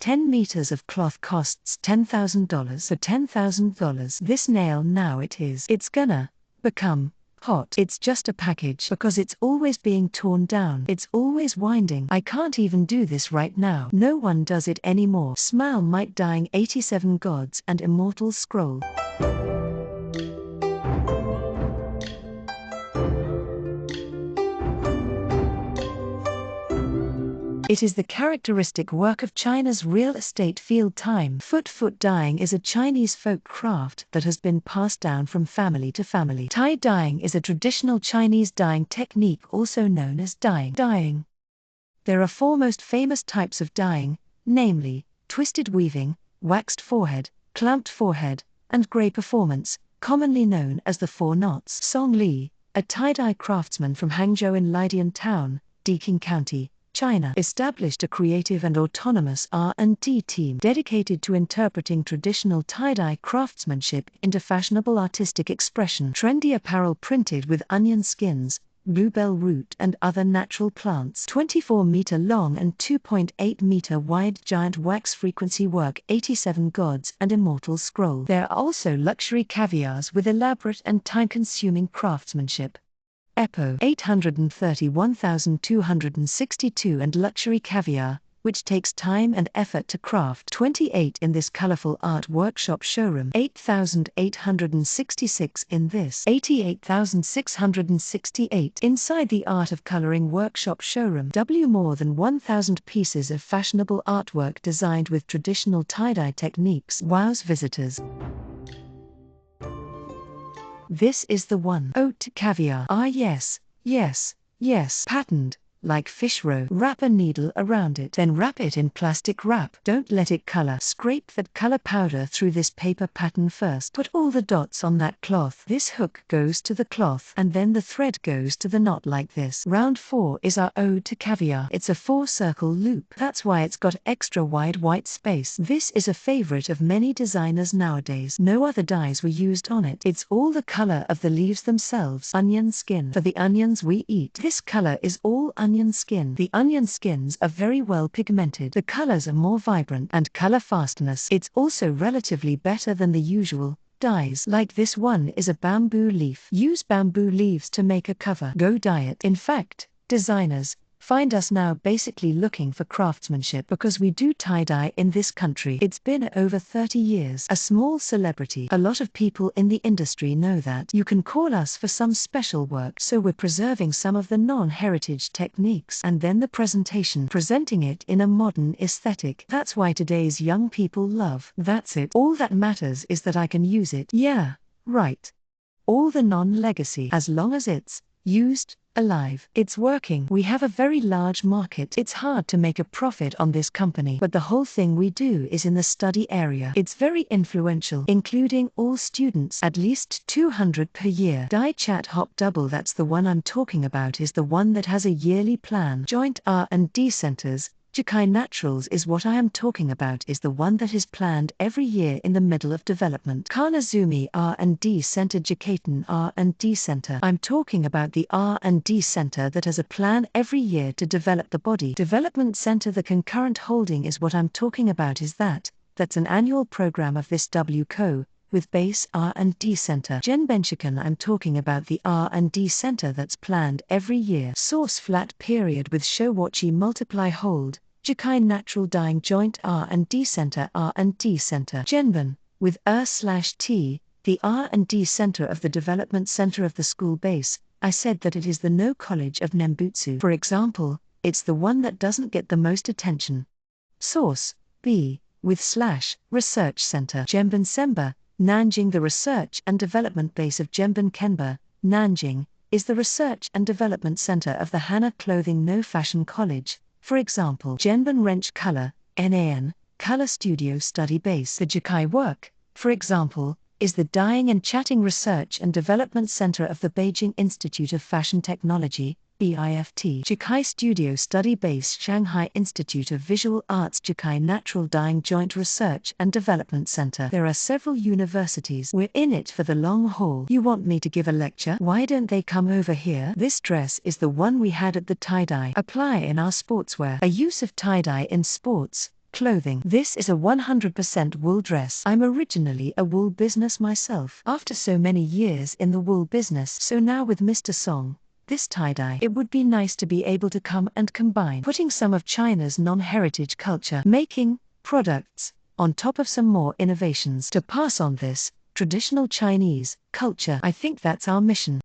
10 meters of cloth costs $10,000. For $10,000, this nail now it's gonna become hot. It's just a package because it's always being torn down. It's always winding. I can't even do this right now. No one does it anymore. Smile Mike Dyeing 87 Gods and Immortal Scroll. It is the characteristic work of China's real estate field time. Foot dyeing is a Chinese folk craft that has been passed down from family to family. Tie dyeing is a traditional Chinese dyeing technique also known as dyeing. There are four most famous types of dyeing, namely, twisted weaving, waxed forehead, clamped forehead, and gray performance, commonly known as the four knots. Song Li, a tie-dye craftsman from Hangzhou in Lidian Town, Deqing County, China, established a creative and autonomous R&D team dedicated to interpreting traditional tie-dye craftsmanship into fashionable artistic expression. Trendy apparel printed with onion skins, bluebell root and other natural plants. 24-meter long and 2.8-meter wide giant wax frequency work 87 Gods and Immortal Scroll. There are also luxury caviars with elaborate and time-consuming craftsmanship. EPO 831,262 and luxury caviar, which takes time and effort to craft. 28 in this colorful art workshop showroom. 8,866 in this. 88,668 inside the art of coloring workshop showroom. More than 1,000 pieces of fashionable artwork designed with traditional tie-dye techniques. Wows visitors. This is the one. Ode to caviar. Ah yes. Patterned, like fish roe. Wrap a needle around it, then wrap it in plastic wrap. Don't let it color. Scrape that color powder through this paper pattern first. Put all the dots on that cloth. This hook goes to the cloth, and then the thread goes to the knot like this. Round 4 is our ode to caviar. It's a 4-circle loop. That's why it's got extra wide white space. This is a favorite of many designers nowadays. No other dyes were used on it. It's all the color of the leaves themselves. Onion skin. For the onions we eat, this color is all onion skin. The onion skins are very well pigmented. The colors are more vibrant and color fastness. It's also relatively better than the usual dyes. Like this one is a bamboo leaf. Use bamboo leaves to make a cover. Go dye it. In fact, designers find us now basically looking for craftsmanship because we do tie-dye in this country. It's been over 30 years. A small celebrity. A lot of people in the industry know that. You can call us for some special work. So we're preserving some of the non-heritage techniques and then the presenting it in a modern aesthetic. That's why today's young people love. That's it. All that matters is that I can use it. Yeah, right. All the non-legacy. As long as it's used, alive. It's working. We have a very large market. It's hard to make a profit on this company, but the whole thing we do is in the study area. It's very influential, including all students, at least 200 per year. Dye Chat Hop Double, that's the one I'm talking about, is the one that has a yearly plan. Joint R&D centers. Jikai Naturals is what I am talking about, is the one that is planned every year in the middle of development. Kanazumi R&D Center, Jikaten R&D Center. I'm talking about the R&D center that has a plan every year to develop the body. Development center, the concurrent holding is what I'm talking about, is that's an annual program of this WCO, with base R&D center. Genbenshikan, I'm talking about the R&D center that's planned every year. Source flat period with Showachi multiply hold. Jikai Natural Dyeing Joint R&D center. Genban, with /T, the R&D center of the development center of the school base. I said that it is the no college of Nembutsu. For example, it's the one that doesn't get the most attention. Source, B, with /research center. Genban Semba, Nanjing. The research and development base of Genban Kenba, Nanjing, is the research and development center of the Hana Clothing No Fashion College. For example, Genban Wrench Color, NAN, Color Studio Study Base. The Jikai work, for example, is the Dyeing and Chatting Research and Development Center of the Beijing Institute of Fashion Technology, BIFT. Jikai Studio Study Base, Shanghai Institute of Visual Arts. Jikai Natural Dyeing Joint Research and Development Center. There are several universities. We're in it for the long haul. You want me to give a lecture? Why don't they come over here? This dress is the one we had at the tie-dye. Apply in our sportswear. A use of tie-dye in sports. Clothing. This is a 100% wool dress. I'm originally a wool business myself. After so many years in the wool business, so now with Mr. Song, this tie-dye, it would be nice to be able to come and combine putting some of China's non-heritage culture making products on top of some more innovations to pass on this traditional Chinese culture. I think that's our mission.